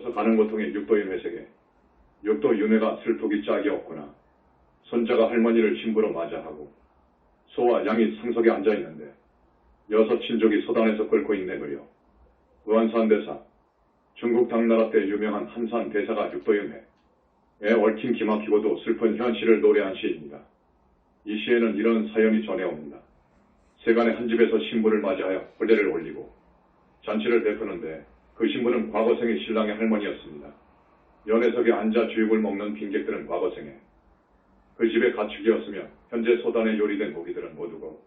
죽어서 가는 고통의 육도인 회색에 육도 윤회가 슬프기 짝이 없구나. 손자가 할머니를 신부로 맞이하고 소와 양이 상석에 앉아있는데 여섯 친족이 소단에서 끓고 있네 그려. 무한산 대사, 중국 당나라 때 유명한 한산 대사가 육도윤회에 얽힌 기막히고도 슬픈 현실을 노래한 시입니다. 이 시에는 이런 사연이 전해옵니다. 세간의 한 집에서 신부를 맞이하여 혼례를 올리고 잔치를 베푸는데 그 신부는 과거생의 신랑의 할머니였습니다. 연회석에 앉아 주육을 먹는 빈객들은 과거생에 그 집의 가축이었으며 현재 소단에 요리된 고기들은 모두고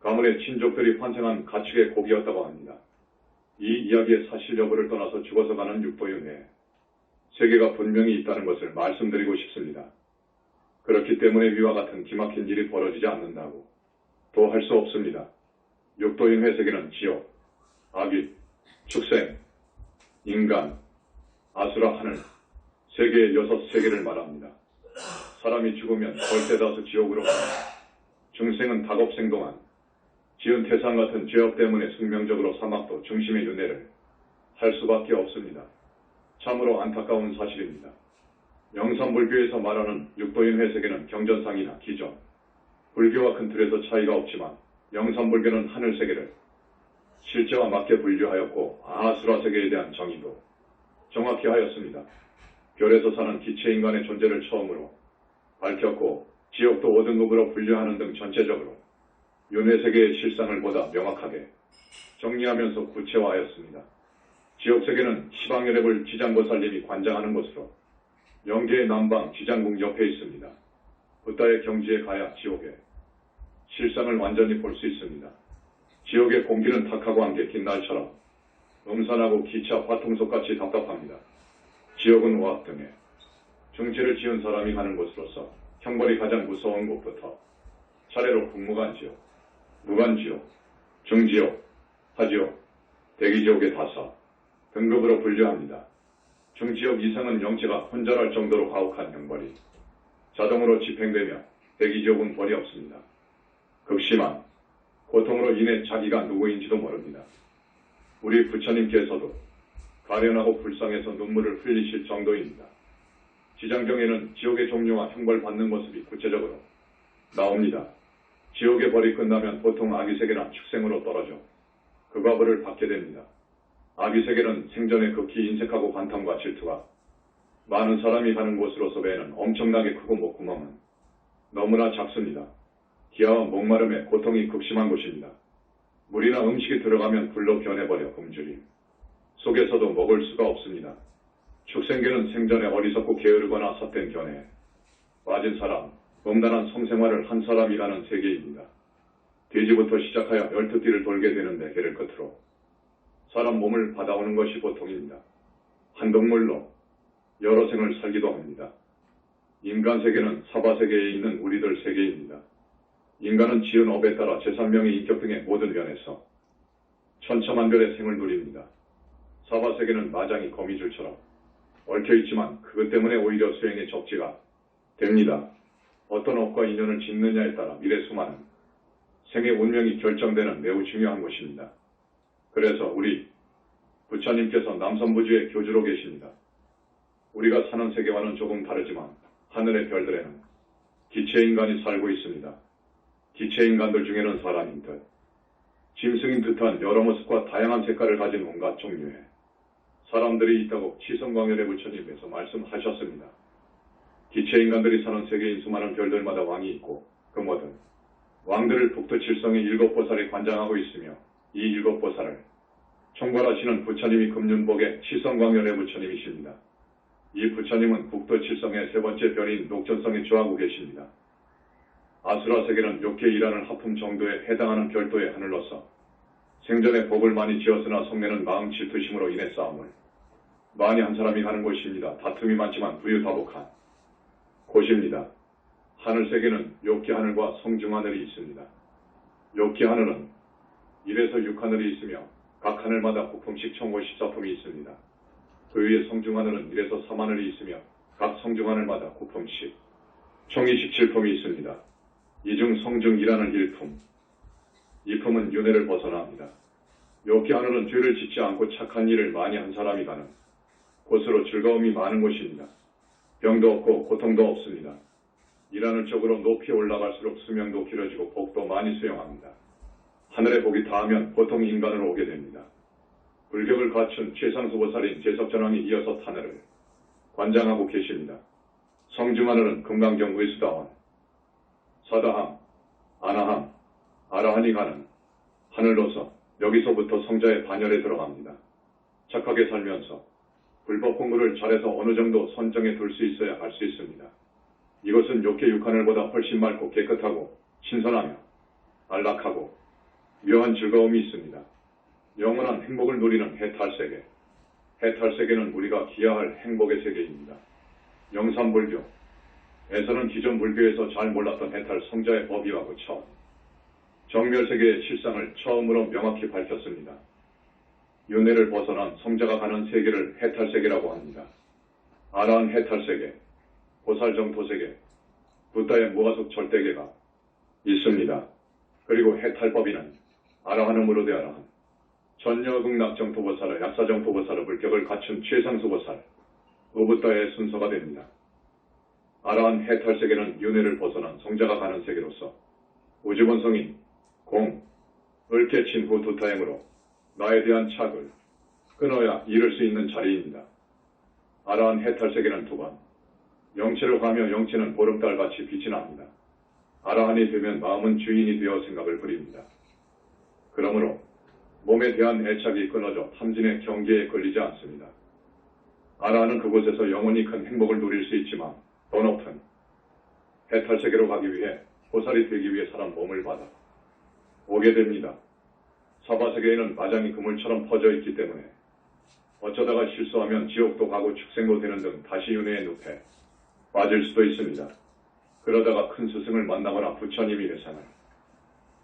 가문의 친족들이 환생한 가축의 고기였다고 합니다. 이 이야기의 사실 여부를 떠나서 죽어서 가는 육도윤회에 세계가 분명히 있다는 것을 말씀드리고 싶습니다. 그렇기 때문에 위와 같은 기막힌 일이 벌어지지 않는다고 더 할 수 없습니다. 육도윤회 세계는 지옥, 악귀, 축생, 인간, 아수라, 하늘, 세계의 여섯 세계를 말합니다. 사람이 죽으면 절대다수 지옥으로 갑니다. 중생은 다겁생 동안 지은 태산 같은 죄업 때문에 숙명적으로 사막도 중심의 윤회를 할 수밖에 없습니다. 참으로 안타까운 사실입니다. 영산불교에서 말하는 육도윤회 세계는 경전상이나 기전, 불교와 큰 틀에서 차이가 없지만 영산불교는 하늘세계를 실제와 맞게 분류하였고 아수라 세계에 대한 정의도 정확히 하였습니다. 별에서 사는 기체인간의 존재를 처음으로 밝혔고 지옥도 5등급으로 분류하는 등 전체적으로 윤회세계의 실상을 보다 명확하게 정리하면서 구체화하였습니다. 지옥세계는 시방연회불 지장보살님이 관장하는 곳으로 영계의 남방 지장궁 옆에 있습니다. 붓다의 경지에 가야 지옥의 실상을 완전히 볼 수 있습니다. 지옥의 공기는 탁하고 안개 긴 날처럼 음산하고 기차 화통속같이 답답합니다. 지옥은 오합 등에 중죄를 지은 사람이 가는 곳으로서 형벌이 가장 무서운 곳부터 차례로 국무간지옥, 무간지옥, 중지옥, 하지옥, 대기지옥의 다섯 등급으로 분류합니다. 중지옥 이상은 영체가 혼절할 정도로 가혹한 형벌이 자동으로 집행되며 대기지옥은 벌이 없습니다. 극심한 고통으로 인해 자기가 누구인지도 모릅니다. 우리 부처님께서도 가련하고 불쌍해서 눈물을 흘리실 정도입니다. 지장경에는 지옥의 종류와 형벌받는 모습이 구체적으로 나옵니다. 지옥의 벌이 끝나면 보통 아기세계나 축생으로 떨어져 극과 벌을 받게 됩니다. 아기세계는 생전에 극히 인색하고 간탐과 질투가 많은 사람이 가는 곳으로서 배는 엄청나게 크고 목구멍은 너무나 작습니다. 기아와 목마름에 고통이 극심한 곳입니다. 물이나 음식이 들어가면 불로 변해버려 굶주림 속에서도 먹을 수가 없습니다. 축생계는 생전에 어리석고 게으르거나 삿된 견해에 빠진 사람, 음란한 성생활을 한 사람이라는 세계입니다. 돼지부터 시작하여 12띠를 돌게 되는데 개를 끝으로 사람 몸을 받아오는 것이 보통입니다. 한 동물로 여러 생을 살기도 합니다. 인간 세계는 사바세계에 있는 우리들 세계입니다. 인간은 지은 업에 따라 제3명의 인격 등의 모든 면에서 천차만별의 생을 누립니다. 사바세계는 마장이 거미줄처럼 얽혀있지만 그것 때문에 오히려 수행의 적지가 됩니다. 어떤 업과 인연을 짓느냐에 따라 미래 수많은 생의 운명이 결정되는 매우 중요한 곳입니다. 그래서 우리 부처님께서 남선부주의 교주로 계십니다. 우리가 사는 세계와는 조금 다르지만 하늘의 별들에는 기체인간이 살고 있습니다. 기체인간들 중에는 사람인 듯, 짐승인 듯한 여러 모습과 다양한 색깔을 가진 온갖 종류의 사람들이 있다고 치성광열의 부처님께서 말씀하셨습니다. 기체인간들이 사는 세계인 수많은 별들마다 왕이 있고 그 모든 왕들을 북두칠성의 일곱보살이 관장하고 있으며 이 일곱보살을 총괄하시는 부처님이 금륜복의 치성광열의 부처님이십니다. 이 부처님은 북두칠성의 세 번째 별인 녹전성에 주하고 계십니다. 아수라 세계는 욕계 일하는 하품 정도에 해당하는 별도의 하늘로서 생전에 복을 많이 지었으나 속내는 마음 질투심으로 인해 싸움을 많이 한 사람이 가는 곳입니다. 다툼이 많지만 부유다복한 곳입니다. 하늘 세계는 욕계 하늘과 성중 하늘이 있습니다. 욕계 하늘은 1에서 6하늘이 있으며 각 하늘마다 부품씩 총 54품이 있습니다. 그 위에 성중 하늘은 1에서 3하늘이 있으며 각 성중 하늘마다 부품씩 총 27품이 있습니다. 이 중 성중 1하늘 1품, 2품은 윤회를 벗어납니다. 욕계 하늘은 죄를 짓지 않고 착한 일을 많이 한 사람이 가는 곳으로 즐거움이 많은 곳입니다. 병도 없고 고통도 없습니다. 일하는 쪽으로 높이 올라갈수록 수명도 길어지고 복도 많이 수용합니다. 하늘의 복이 닿으면 보통 인간으로 오게 됩니다. 불격을 갖춘 최상수보살인 제석전왕이 이어서 하늘을 관장하고 계십니다. 성중하늘은 금강경 의수다원, 사다함, 아나함, 아라한이 가는 하늘로서 여기서부터 성자의 반열에 들어갑니다. 착하게 살면서 불법 공부를 잘해서 어느 정도 선정에 둘 수 있어야 할 수 있습니다. 이것은 욕계 육하늘보다 훨씬 맑고 깨끗하고 신선하며 안락하고 묘한 즐거움이 있습니다. 영원한 행복을 누리는 해탈세계. 해탈세계는 우리가 기하할 행복의 세계입니다. 영산불교에서는 기존 불교에서 잘 몰랐던 해탈 성자의 법이하고 처음 정멸세계의 실상을 처음으로 명확히 밝혔습니다. 윤회를 벗어난 성자가 가는 세계를 해탈세계라고 합니다. 아라한 해탈세계, 보살정토세계, 부다의 무아숙 절대계가 있습니다. 그리고 해탈법인은 아라한음으로 대아라한, 전여극락정토보살의 약사정토보살의 불격을 갖춘 최상수보살, 우붓다의 순서가 됩니다. 아라한 해탈세계는 윤회를 벗어난 성자가 가는 세계로서 우주본성인 공을 깨친 후 두타행으로 나에 대한 착을 끊어야 이룰 수 있는 자리입니다. 아라한 해탈세계는 두 번, 영체를 하며 영체는 보름달같이 빛이 납니다. 아라한이 되면 마음은 주인이 되어 생각을 부립니다. 그러므로 몸에 대한 애착이 끊어져 탐진의 경계에 걸리지 않습니다. 아라한은 그곳에서 영원히 큰 행복을 누릴 수 있지만 더 높은 해탈세계로 가기 위해 보살이 되기 위해 사람 몸을 받아 오게 됩니다. 사바세계에는 마장이 그물처럼 퍼져 있기 때문에 어쩌다가 실수하면 지옥도 가고 축생도 되는 등 다시 윤회의 늪에 빠질 수도 있습니다. 그러다가 큰 스승을 만나거나 부처님이 회상을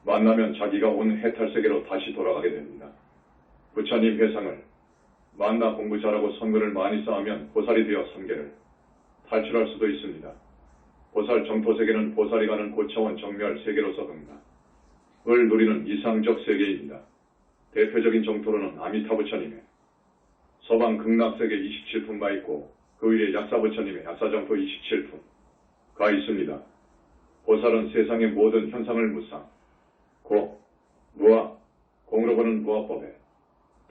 만나면 자기가 온 해탈세계로 다시 돌아가게 됩니다. 부처님 회상을 만나 공부 잘하고 선근을 많이 쌓으면 보살이 되어 삼계를 탈출할 수도 있습니다. 보살 정토세계는 보살이 가는 고차원 정멸 세계로서 극락을 누리는 이상적 세계입니다. 대표적인 정토로는 아미타 부처님의 서방 극락세계 27품가 있고 그 위에 약사부처님의 약사정토 27품가 있습니다. 보살은 세상의 모든 현상을 무상, 고, 무아, 공으로 보는 무아법에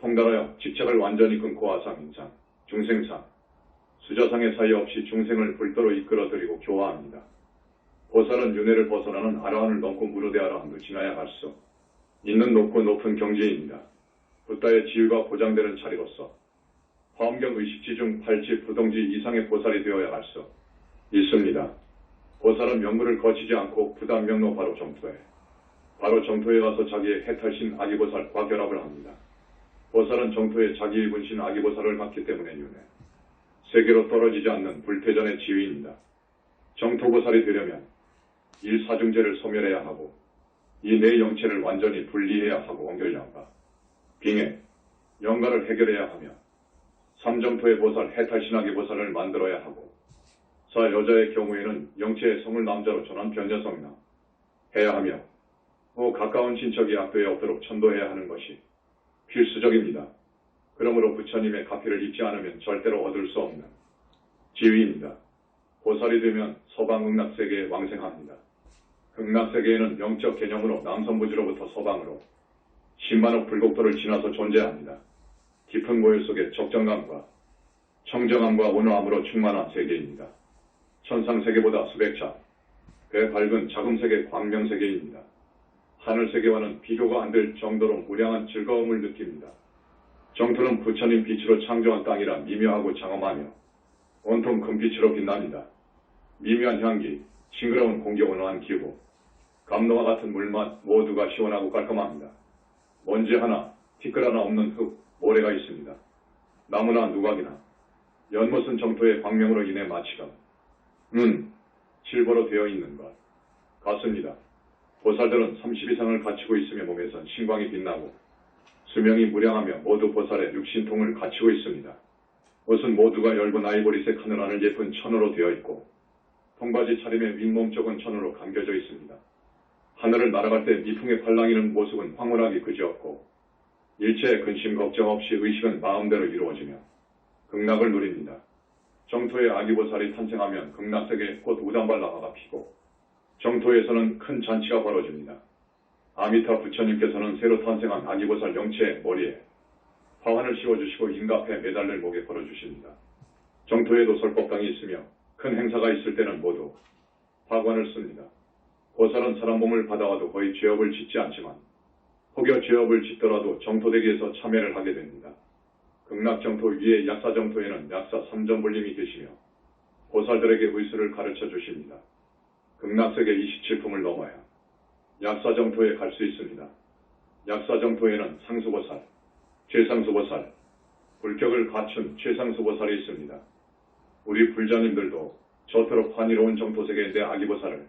통달하여 집착을 완전히 끊고 아상인상, 중생상, 수자상의 사이 없이 중생을 불도로 이끌어들이고 교화합니다. 보살은 윤회를 벗어나는 아라한을 넘고 무르대 아라한도 지나야 할 수 있는 높고 높은 경지입니다. 부다의 지위가 보장되는 자리로서 화엄경 의식지 중 8지 부동지 이상의 보살이 되어야 할 수 있습니다. 보살은 명물을 거치지 않고 부담명로 바로 정토에 가서 자기의 해탈신 아기보살과 결합을 합니다. 보살은 정토에 자기의 분신 아기보살을 갖기 때문에 윤회 세계로 떨어지지 않는 불퇴전의 지위입니다. 정토보살이 되려면 일사중제를 소멸해야 하고 이 네 영체를 완전히 분리해야 하고 원결량과 빙의, 영가를 해결해야 하며 삼정토의 보살 해탈신학의 보살을 만들어야 하고 사 여자의 경우에는 영체의 성을 남자로 전한 변여성이나 해야 하며 또 가까운 친척이 악도에 없도록 천도해야 하는 것이 필수적입니다. 그러므로 부처님의 가피를 입지 않으면 절대로 얻을 수 없는 지위입니다. 보살이 되면 서방 극락세계에 왕생합니다. 극락세계에는 영적 개념으로 남선부지로부터 서방으로 10만억 불국도를 지나서 존재합니다. 깊은 고요 속에 적정감과 청정함과 온화함으로 충만한 세계입니다. 천상세계보다 수백 차, 배 밝은 자금세계 광명세계입니다. 하늘세계와는 비교가 안 될 정도로 무량한 즐거움을 느낍니다. 정토는 부처님 빛으로 창조한 땅이라 미묘하고 장엄하며 온통 금빛으로 빛납니다. 미묘한 향기, 싱그러운 공기, 온화한 기후, 감로와 같은 물맛 모두가 시원하고 깔끔합니다. 먼지 하나, 티끌 하나 없는 흙, 모래가 있습니다. 나무나 누각이나 연못은 정토의 광명으로 인해 마치가 실버로 되어 있는 것 같습니다. 보살들은 30 이상을 갖추고 있으며 몸에선 신광이 빛나고 수명이 무량하며 모두 보살의 육신통을 갖추고 있습니다. 옷은 모두가 엷은 아이보리색 하늘하늘 예쁜 천으로 되어 있고 통바지 차림의 윗몸 쪽은 천으로 감겨져 있습니다. 하늘을 날아갈 때 미풍에 팔랑이는 모습은 황홀하기 그지없고 일체의 근심 걱정 없이 의식은 마음대로 이루어지며 극락을 누립니다. 정토에 아기보살이 탄생하면 극락세계에 꽃 우담발라화가 피고 정토에서는 큰 잔치가 벌어집니다. 아미타 부처님께서는 새로 탄생한 아기보살 영체의 머리에 화환을 씌워주시고 인가패 메달을 목에 걸어주십니다. 정토에도 설법당이 있으며 큰 행사가 있을 때는 모두 화관을 씁니다. 보살은 사람 몸을 받아와도 거의 죄업을 짓지 않지만 혹여 죄업을 짓더라도 정토대기에서 참회를 하게 됩니다. 극락정토 위에 약사정토에는 약사 삼전불림이 계시며 보살들에게 의술을 가르쳐 주십니다. 극락세계 27품을 넘어야 약사정토에 갈 수 있습니다. 약사정토에는 상수보살, 최상수보살, 불격을 갖춘 최상수보살이 있습니다. 우리 불자님들도 저토록 환희로운 정토세계의 내 아기보살을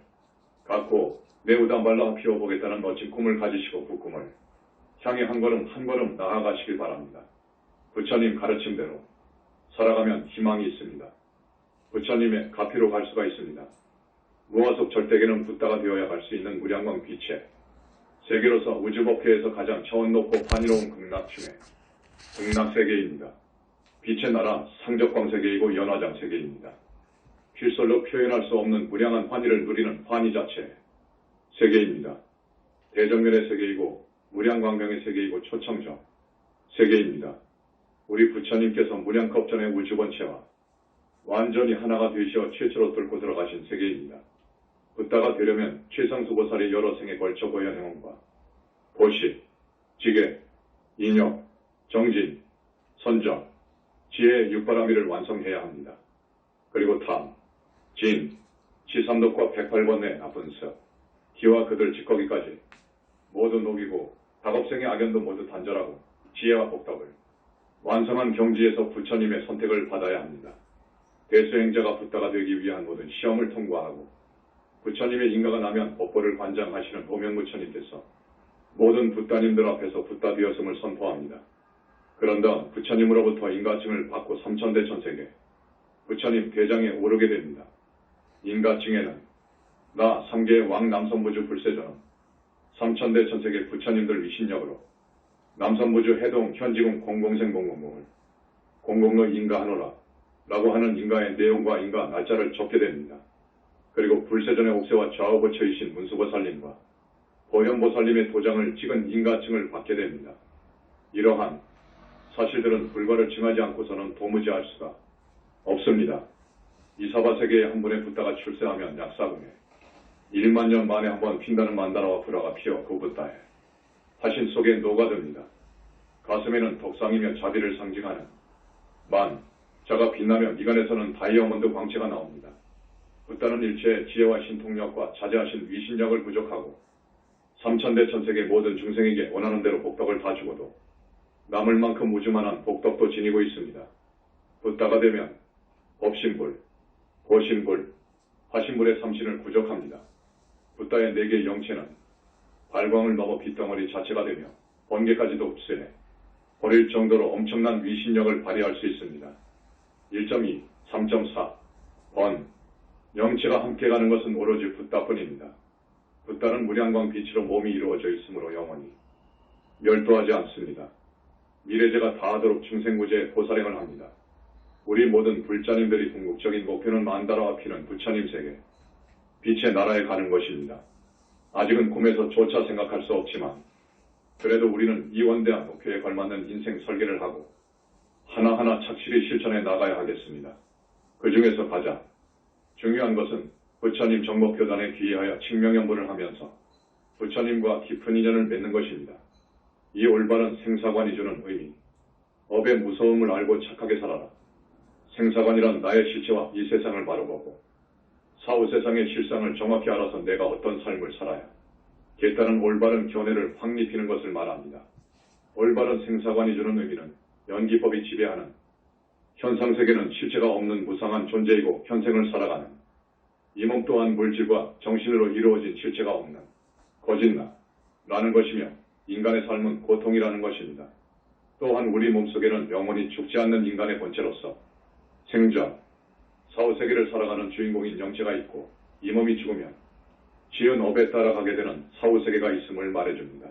갖고 매우담발라 피워보겠다는 멋진 꿈을 가지시고 그 꿈을 향해 한 걸음 한 걸음 나아가시길 바랍니다. 부처님 가르침대로 살아가면 희망이 있습니다. 부처님의 가피로 갈 수가 있습니다. 무화속 절대계는 붓다가 되어야 갈 수 있는 무량광 빛의 세계로서 우주법회에서 가장 차원 높고 환희로운 극락중의 극락세계입니다. 빛의 나라 상적광세계이고 연화장세계입니다. 필설로 표현할 수 없는 무량한 환희를 누리는 환희 자체 세계입니다. 대정면의 세계이고 무량광명의 세계이고 초청정 세계입니다. 우리 부처님께서 무량겁전의 우주본체와 완전히 하나가 되시어 최초로 뚫고 들어가신 세계입니다. 붓다가 되려면 최상수보살이 여러 생에 걸쳐 보여낸 행원과 보시, 지계, 인역, 정진, 선정, 지혜의 육바라미를 완성해야 합니다. 그리고 탐, 진, 지삼독과 108번의 나쁜 습, 기와 그들 찌꺼기까지 모두 녹이고 다겁생의 악연도 모두 단절하고 지혜와 복덕을 완성한 경지에서 부처님의 선택을 받아야 합니다. 대수행자가 붓다가 되기 위한 모든 시험을 통과하고 부처님의 인가가 나면 법보를 관장하시는 보명부처님께서 모든 붓다님들 앞에서 붓다 되었음을 선포합니다. 그런 다음 부처님으로부터 인가증을 받고 삼천대천세계 부처님 대장에 오르게 됩니다. 인가증에는 나 삼계의 왕 남선부주 불세전은 삼천대천세계 부처님들 위신력으로 남선부주 해동 현지궁 공공생 공공공을 공공로 인가하노라 라고 하는 인가의 내용과 인가 날짜를 적게 됩니다. 그리고 불세전의 옥새와 좌우부처이신 문수보살님과 보현보살님의 도장을 찍은 인가증을 받게 됩니다. 이러한 사실들은 불과를 증하지 않고서는 도무지 알 수가 없습니다. 이사바세계의 한 분의 붓다가 출세하면 약사궁에 1만 년 만에 한 번 핀다는 만다라와 불화가 피어 그 붓다에 화신 속에 녹아듭니다. 가슴에는 덕상이며 자비를 상징하는 만, 자가 빛나며 미간에서는 다이아몬드 광채가 나옵니다. 붓다는 일체의 지혜와 신통력과 자제하신 위신력을 부족하고 삼천대천세계 모든 중생에게 원하는 대로 복덕을 다 주고도 남을 만큼 우주만한 복덕도 지니고 있습니다. 붓다가 되면 법신불, 고신불, 화신불의 삼신을 구족합니다. 붓다의 4개의 영체는 발광을 넘어 빛덩어리 자체가 되며 번개까지도 흡수해 버릴 정도로 엄청난 위신력을 발휘할 수 있습니다. 1.2, 3.4, 번, 영체가 함께 가는 것은 오로지 붓다뿐입니다. 붓다는 무량광 빛으로 몸이 이루어져 있으므로 영원히 멸도하지 않습니다. 미래제가 다하도록 중생구제에 보살행을 합니다. 우리 모든 불자님들이 궁극적인 목표는 만다라와 피는 부처님 세계, 빛의 나라에 가는 것입니다. 아직은 꿈에서 조차 생각할 수 없지만 그래도 우리는 이 원대한 목표에 걸맞는 인생 설계를 하고 하나하나 착실히 실천해 나가야 하겠습니다. 그 중에서 가장 중요한 것은 부처님 정목교단에 귀의하여 칭명연부를 하면서 부처님과 깊은 인연을 맺는 것입니다. 이 올바른 생사관이 주는 의미, 업의 무서움을 알고 착하게 살아라. 생사관이란 나의 실체와 이 세상을 바로 보고 사후 세상의 실상을 정확히 알아서 내가 어떤 삶을 살아야 겠다는 올바른 견해를 확립히는 것을 말합니다. 올바른 생사관이 주는 의미는 연기법이 지배하는 현상세계는 실체가 없는 무상한 존재이고 현생을 살아가는 이 몸 또한 물질과 정신으로 이루어진 실체가 없는 거짓나라는 것이며 인간의 삶은 고통이라는 것입니다. 또한 우리 몸속에는 영원히 죽지 않는 인간의 본체로서 생전, 사후세계를 살아가는 주인공인 영체가 있고 이 몸이 죽으면 지은 업에 따라가게 되는 사후세계가 있음을 말해줍니다.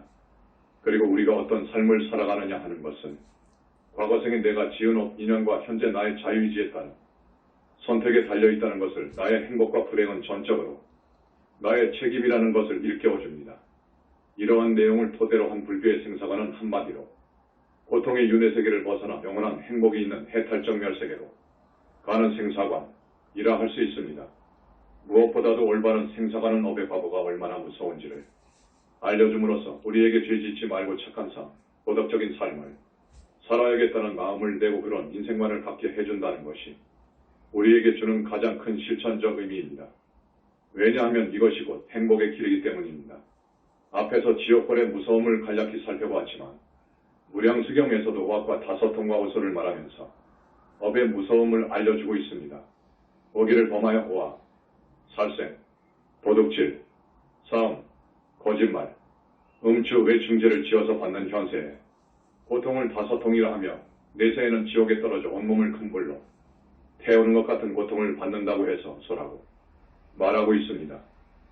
그리고 우리가 어떤 삶을 살아가느냐 하는 것은 과거 생에 내가 지은 업 인연과 현재 나의 자유의지에 따른 선택에 달려있다는 것을 나의 행복과 불행은 전적으로 나의 책임이라는 것을 일깨워줍니다. 이러한 내용을 토대로 한 불교의 생사관은 한마디로 고통의 윤회세계를 벗어나 영원한 행복이 있는 해탈적 멸세계로 가는 생사관이라 할 수 있습니다. 무엇보다도 올바른 생사가는 업의 과거가 얼마나 무서운지를 알려줌으로써 우리에게 죄 짓지 말고 착한 삶, 도덕적인 삶을 살아야겠다는 마음을 내고 그런 인생관을 갖게 해준다는 것이 우리에게 주는 가장 큰 실천적 의미입니다. 왜냐하면 이것이 곧 행복의 길이기 때문입니다. 앞에서 지옥벌의 무서움을 간략히 살펴보았지만 무량수경에서도 왁과 다섯통과 오소를 말하면서 업의 무서움을 알려주고 있습니다. 오기를 범하여 오와 살생, 도둑질, 싸움, 거짓말, 음주, 외충죄를 지어서 받는 현세에 고통을 다섯통이라 하며 내세에는 지옥에 떨어져 온몸을 큰 불로 태우는 것 같은 고통을 받는다고 해서 소라고 말하고 있습니다.